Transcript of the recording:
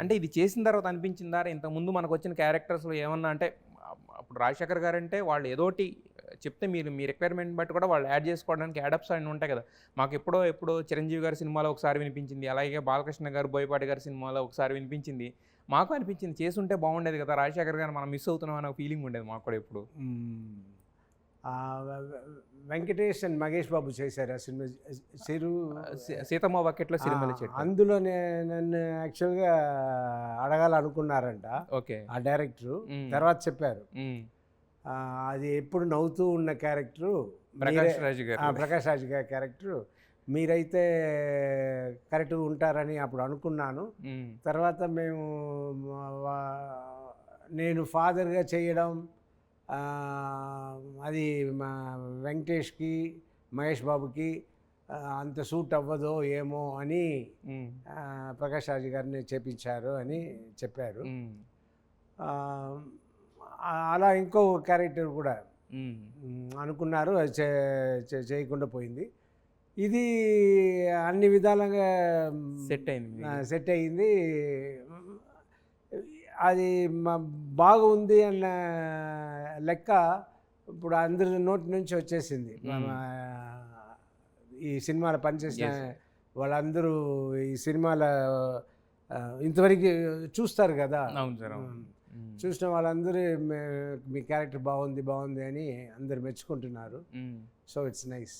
అంటే ఇది చేసిన తర్వాత అనిపించిందా ఇంతకుముందు మనకు వచ్చిన క్యారెక్టర్స్లో ఏమన్నా అంటే అప్పుడు రాజశేఖర్ గారు అంటే వాళ్ళు ఏదోటి చెప్తే మీరు మీ రిక్వైర్మెంట్ బట్టి కూడా వాళ్ళు యాడ్ చేసుకోవడానికి యాడప్స్ అన్నీ ఉంటాయి కదా. మాకు ఎప్పుడో చిరంజీవి గారి సినిమాలో ఒకసారి వినిపించింది, అలాగే బాలకృష్ణ గారు బోయపాటి గారి సినిమాలో ఒకసారి వినిపించింది. మాకు అనిపించింది చేసుంటే బాగుండేది కదా, రాజశేఖర్ గారు మనం మిస్ అవుతున్నాం అనే ఫీలింగ్ ఉండేది మాకు కూడా ఎప్పుడు. వెంకటేష్ అండ్ మహేష్ బాబు చేశారు ఆ సినిమా సీతమ్మ బకెట్లో సినిమాలు అందులో నన్ను యాక్చువల్గా అడగాలనుకున్నారంట. ఓకే. ఆ డైరెక్టరు తర్వాత చెప్పారు అది ఎప్పుడు నవ్వుతూ ఉన్న క్యారెక్టరు ప్రకాష్ రాజ్ గారి క్యారెక్టరు మీరైతే కరెక్ట్గా ఉంటారని అప్పుడు అనుకున్నాను. తర్వాత నేను ఫాదర్గా చేయడం అది మా వెంకటేష్కి మహేష్ బాబుకి అంత సూట్ అవ్వదో ఏమో అని ప్రకాష్ రాజ్ గారిని చేపించారు అని చెప్పారు. అలా ఇంకో క్యారెక్టర్ కూడా అనుకున్నారు, అది చేయకుండా పోయింది. ఇది అన్ని విధాలుగా సెట్ అయింది. అది బాగుంది అన్న లెక్క ఇప్పుడు అందరి నోటి నుంచి వచ్చేసింది. ఈ సినిమాలో పనిచేసిన వాళ్ళందరూ ఈ సినిమాల ఇంతవరకు చూస్తారు కదా, చూసిన వాళ్ళందరూ మీ క్యారెక్టర్ బాగుంది అని అందరు మెచ్చుకుంటున్నారు. So it's nice.